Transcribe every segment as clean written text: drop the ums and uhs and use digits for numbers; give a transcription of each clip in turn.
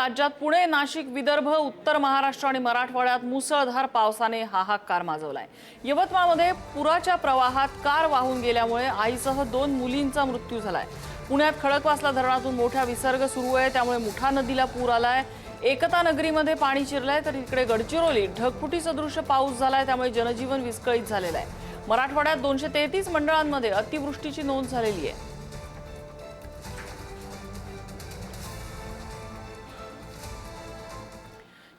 राज्यात पुणे, नाशिक, विदर्भ, उत्तर महाराष्ट्र आणि मराठवाड्यात मुसळधार पावसाने हाहाकार माजवलाय। यवतमाळमध्ये पुराच्या प्रवाहात कार वाहून गेल्यामुळे आईसह 2 मुलींचा मृत्यू झालाय। पुण्यात खडकवासला धरणातून मोठा विसर्ग सुरू आहे, त्यामुळे मुठा नदीला पूर आलाय। एकता नगरीमध्ये पाणी शिरलंय, तर इकडे गडचिरोलीत ढगफुटी सदृश पाऊस झालाय, त्यामुळे जनजीवन विस्कळीत झालेलं आहे। मराठवाड्यात 233 मंडळांमध्ये अतिवृष्टीची नोंद झालेली आहे।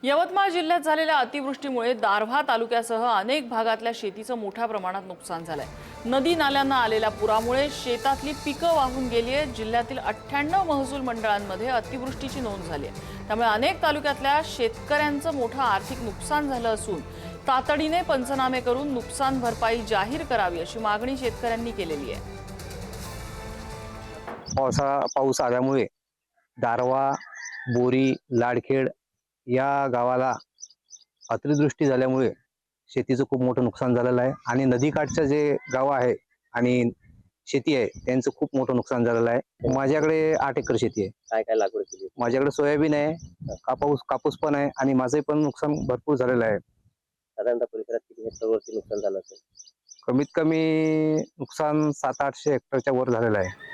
यवतमाळ जिल्ह्यात झालेल्या अतिवृष्टीमुळे दारव्हा तालुक्यासह अनेक भागातल्या शेतीचं मोठ्या प्रमाणात नुकसान झालंय। नदी नाल्यांना आलेल्या पुरामुळे शेतातली पिकं वाहून गेली आहेत। जिल्ह्यातील 98 महसूल मंडळांमध्ये अतिवृष्टीची नोंद झाली आहे, त्यामुळे अनेक तालुक्यातल्या शेतकऱ्यांचं मोठं आर्थिक नुकसान झालं असून तातडीने पंचनामे करून नुकसान भरपाई जाहीर करावी अशी मागणी शेतकऱ्यांनी केलेली आहे। पाऊस आल्यामुळे दारव्हा, बोरी, लाडखेड या गावाला अतिवृष्टी झाल्यामुळे शेतीचं खूप मोठं नुकसान झालेलं आहे आणि नदीकाठचं जे गाव आहे आणि शेती आहे त्यांचं खूप मोठं नुकसान झालेलं आहे। माझ्याकडे 8 एकर शेती आहे। काय काय लागवड केली? माझ्याकडे सोयाबीन आहे, कापूस पण आहे आणि माझंही पण नुकसान भरपूर झालेलं आहे। साधारणतः परिसरात किती हेक्टरवरती नुकसान झालं असेल? कमीत कमी नुकसान 700-800 हेक्टरच्या वर झालेलं आहे।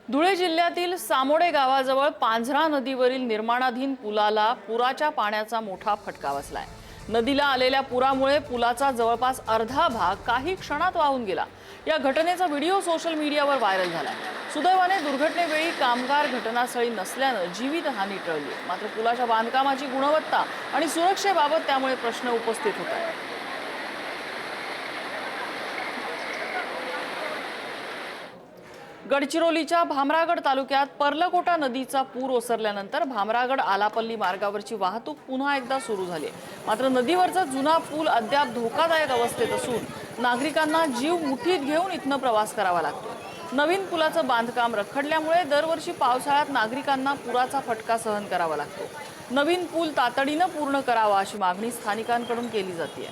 धुळे जिल्ह्यातील सामोडे गावाजवळ पांझरा नदीवरील निर्माणाधीन पुलाला पुराच्या पाण्याचा मोठा फटका बसलाय। नदीला आलेल्या पुरामुळे पुलाचा जवळपास अर्धा भाग काही क्षणात वाहून गेला। या घटनेचा व्हिडिओ सोशल मीडियावर व्हायरल झाला। सुदैवाने दुर्घटनेवेळी कामगार घटनास्थळी नसल्यानं जीवितहानी टळली, मात्र पुलाच्या बांधकामाची गुणवत्ता आणि सुरक्षेबाबत त्यामुळे प्रश्न उपस्थित होत आहेत। गडचिरोलीच्या भामरागड तालुक्यात पर्लकोटा नदीचा पूर ओसरल्यानंतर भामरागड आलापल्ली मार्गावरची वाहतूक पुन्हा एकदा सुरू झाली आहे। मात्र नदीवरचा जुना पूल अद्याप धोकादायक अवस्थेत असून नागरिकांना जीव मुठीत घेऊन इथनं प्रवास करावा लागतो। नवीन पुलाचं बांधकाम रखडल्यामुळे दरवर्षी पावसाळ्यात नागरिकांना पुराचा फटका सहन करावा लागतो। नवीन पूल तातडीनं पूर्ण करावा अशी मागणी स्थानिकांकडून केली जाते।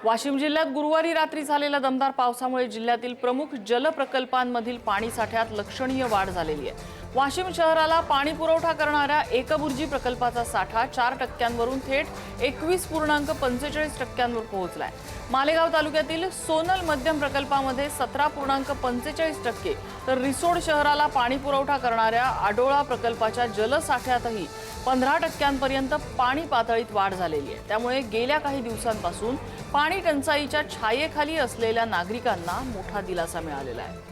वाशिम जिल्ह्यात गुरुवारी रात्री झालेल्या दमदार पावसामुळे जिल्ह्यातील प्रमुख जलप्रकल्पांमधील पाणी साठ्यात लक्षणीय वाढ झालेली आहे। वाशिम शहराला पाणी पुरवठा करणाऱ्या एकबुर्जी प्रकल्पाचा साठा 4% वरून थेट 21.45% वर पोहोचलाय। मालेगाव तालुक्यातील सोनल मध्यम प्रकल्पामध्ये 17.45%, तर रिसोड शहराला पाणी पुरवठा करणाऱ्या आडोळा प्रकल्पाच्या जलसाठ्यातही 15% पाणी पातळीत वाढ झालेली आहे। त्यामुळे गेल्या काही दिवसांपासून पाणी टंचाईच्या छायेखाली असलेल्या नागरिकांना मोठा दिलासा मिळालेला आहे।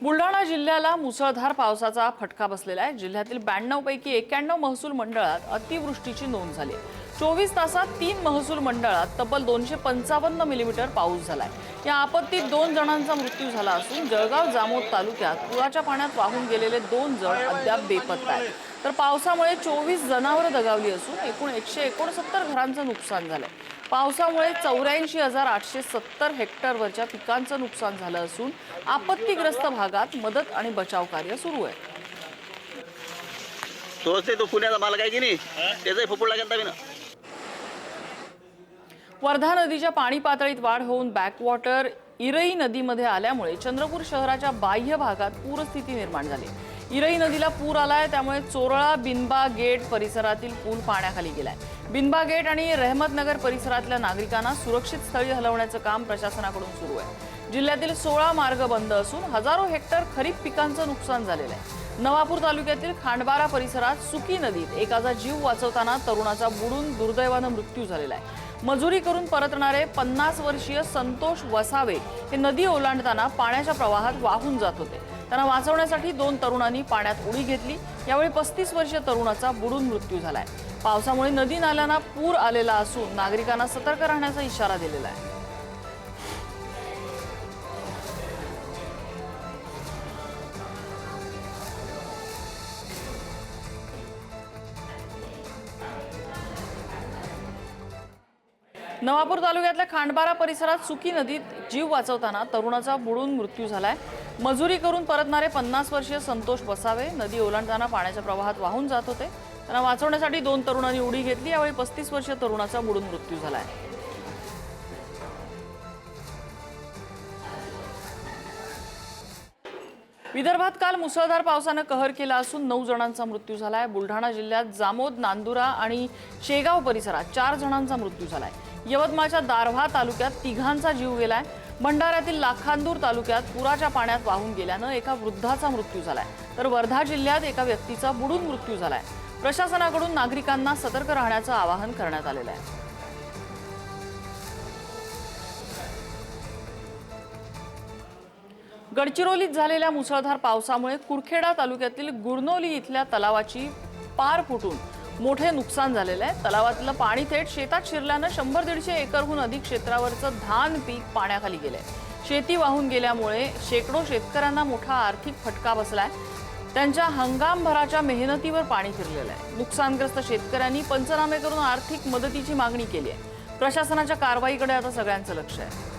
बुलढाणा जिल्ह्याला मुसळधार पावसाचा फटका बसलेला आहे। जिल्ह्यातील 92 पैकी 91 महसूल मंडळात अतिवृष्टीची नोंद झाली। 24 तासात 3 महसूल मंडळात तब्बल 255 मिलीमीटर पाऊस झालाय। या आपत्तीत 2 जणांचा मृत्यू झाला असून जळगाव जामोद तालुक्यात पुराच्या पाण्यात वाहून गेलेले 2 जण अद्याप बेपत्ता आहेत। तर पावसामुळे 24 जनावरं दगावली असून एकूण 169 घरांचं नुकसान झालंय। पावसामुळे 84,870 हेक्टरवरच्या पिकांचं नुकसान झालं असून आपत्तीग्रस्त भागात मदत आणि बचाव कार्य सुरू आहे। तो पुण्याचा माल काय की नाही त्याचा फुफुड लागेल ना। वर्धा नदीच्या पाणी पातळीत वाढ होऊन बॅकवॉटर इरई नदीमध्ये आल्यामुळे चंद्रपूर शहराच्या बाह्य भागात पूरस्थिती निर्माण झाली। इरई नदीला पूर आलाय, त्यामुळे चोरळा बिनबा गेट परिसरातील पूल पाण्याखाली गेलाय। बिनबा गेट आणि रहमतनगर परिसरातल्या नागरिकांना सुरक्षित स्थळी हलवण्याचं काम प्रशासनाकडून सुरू आहे। जिल्ह्यातील 16 मार्ग बंद असून हजारो हेक्टर खरीप पिकांचं नुकसान झालेलं आहे। नवापूर तालुक्यातील खांडबारा परिसरात सुकी नदीत एकाचा जीव वाचवताना तरुणाचा बुडून दुर्दैवानं मृत्यू झालेला आहे। मजुरी करून परतणारे 50 वर्षीय संतोष वसावे हे नदी ओलांडताना पाण्याच्या प्रवाहात वाहून जात होते। त्यांना वाचवण्यासाठी 2 तरुणांनी पाण्यात उडी घेतली। यावेळी 35 वर्षीय तरुणाचा बुडून मृत्यू झालाय। पावसामुळे नदी नाल्यांना पूर आलेला असून नागरिकांना सतर्क राहण्याचा इशारा दिलेला आहे। नवापूर तालुक्यातल्या खांडबारा परिसरात सुकी नदीत जीव वाचवताना तरुणाचा बुडून मृत्यू झालाय। मजुरी करून परतणारे 50 वर्षीय संतोष वसावे नदी ओलांडताना पाण्याच्या प्रवाहात वाहून जात होते। त्यांना वाचवण्यासाठी 2 तरुणांनी उडी घेतली। यावेळी 35 वर्षीय तरुणाचा बुडून मृत्यू झालाय। विदर्भात काल मुसळधार पावसानं कहर केला असून 9 जणांचा मृत्यू झालाय। बुलढाणा जिल्ह्यात जामोद, नांदुरा आणि शेगाव परिसरात 4 जणांचा मृत्यू झालाय। यवतमाळच्या दारव्हा तालुक्यात 3घांचा जीव गेलाय। भंडाऱ्यातील लाखांदूर तालुक्यात पुराच्या पाण्यात वाहून गेल्यानं एका वृद्धाचा मृत्यू झालाय, तर वर्धा जिल्ह्यात एका व्यक्तीचा बुडून मृत्यू झालाय। प्रशासनाकडून नागरिकांना सतर्क राहण्याचं आवाहन करण्यात आलेलं आहे। गडचिरोलीत झालेल्या मुसळधार पावसामुळे कुरखेडा तालुक्यातील गुरनोली इथल्या तलावाची पार फुटून मोठे नुकसान झालेलं आहे। तलावातलं पाणी थेट शेतात शिरल्यानं 100-150 एकरहून अधिक क्षेत्रावरचं धान पीक पाण्याखाली गेलंय। शेती वाहून गेल्यामुळे शेकडो शेतकऱ्यांना मोठा आर्थिक फटका बसलाय। त्यांच्या हंगामभराच्या मेहनतीवर पाणी फिरलेलं आहे। नुकसानग्रस्त शेतकऱ्यांनी पंचनामे करून आर्थिक मदतीची मागणी केली आहे। प्रशासनाच्या कारवाईकडे आता सगळ्यांचं लक्ष आहे।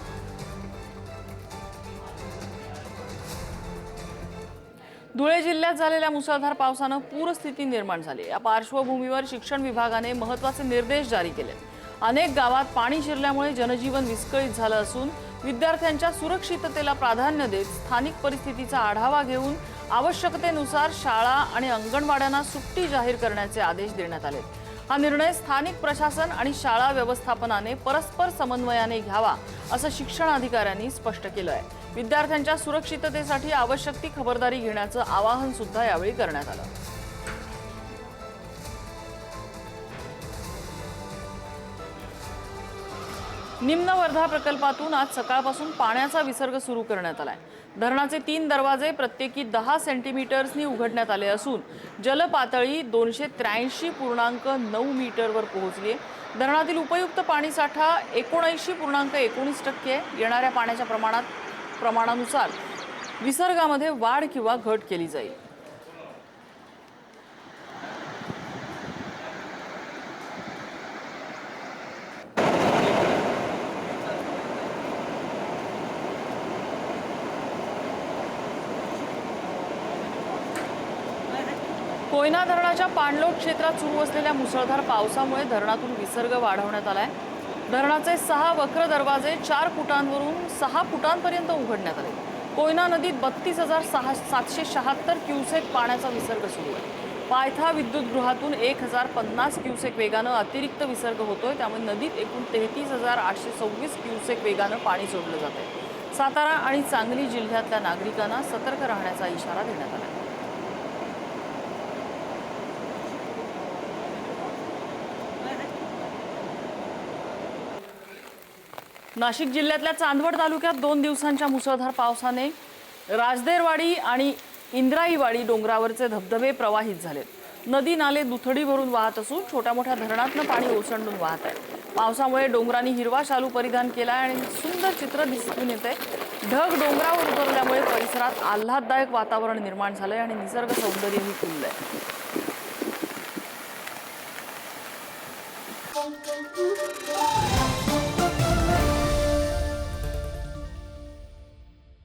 धुळे जिल्ह्यात झालेल्या मुसळधार पावसानं पूरस्थिती निर्माण झाली। या पार्श्वभूमीवर शिक्षण विभागाने महत्त्वाचे निर्देश जारी केले। अनेक गावात पाणी शिरल्यामुळे जनजीवन विस्कळीत झालं असून विद्यार्थ्यांच्या सुरक्षिततेला प्राधान्य देत स्थानिक परिस्थितीचा आढावा घेऊन आवश्यकतेनुसार शाळा आणि अंगणवाड्यांना सुट्टी जाहीर करण्याचे आदेश देण्यात आले। हा निर्णय स्थानिक प्रशासन आणि शाळा व्यवस्थापनाने परस्पर समन्वयाने घ्यावा असं शिक्षण अधिकाऱ्यांनी स्पष्ट केलं आहे। विद्यार्थ्यांच्या सुरक्षिततेसाठी आवश्यक ती खबरदारी घेण्याचं आवाहन सुद्धा यावेळी करण्यात आलं। निम्न वर्धा प्रकल्पातून आज सकाळपासून पाण्याचा विसर्ग सुरू करण्यात आलाय। धरणाचे 3 दरवाजे प्रत्येकी 10 सेंटीमीटर्सनी उघडण्यात आले असून जलपातळी 283.9 मीटरवर पोहोचली आहे। धरणातील उपयुक्त पाणीसाठा 79.19% येणाऱ्या पाण्याच्या प्रमाणानुसार विसर्गामध्ये वाढ किंवा घट केली जाईल। कोयना धरणाच्या पाणलोट क्षेत्रात सुरू असलेल्या मुसळधार पावसामुळे धरणातून विसर्ग वाढवण्यात आलाय। धरणाचे 6 वक्र दरवाजे 4 फुटांवरून 6 फुटांपर्यंत उघडण्यात आले। कोयना नदीत 32,776 क्युसेक पाण्याचा विसर्ग सुरू आहे। पायथा विद्युतगृहातून 1,050 क्युसेक वेगानं अतिरिक्त विसर्ग होतोय, त्यामुळे नदीत एकूण 33,826 क्युसेक वेगानं पाणी सोडलं जात आहे। सातारा आणि सांगली जिल्ह्यातल्या नागरिकांना सतर्क राहण्याचा इशारा देण्यात आला आहे। नाशिक जिल्ह्यातल्या चांदवड तालुक्यात 2 दिवसांच्या मुसळधार पावसाने राजदेरवाडी आणि इंद्राईवाडी डोंगरावरचे धबधबे प्रवाहित झाले। नदी नाले दुथडी भरून वाहत असून छोट्या मोठ्या धरणातनं पाणी ओसंडून वाहत आहे। पावसामुळे डोंगरांनी हिरवा शालू परिधान केलाय आणि सुंदर चित्र दिसून येते। ढग डोंगरावर उतरल्यामुळे परिसरात आल्हाददायक वातावरण निर्माण झालंय आणि निसर्ग सौंदर्यही खुललंय।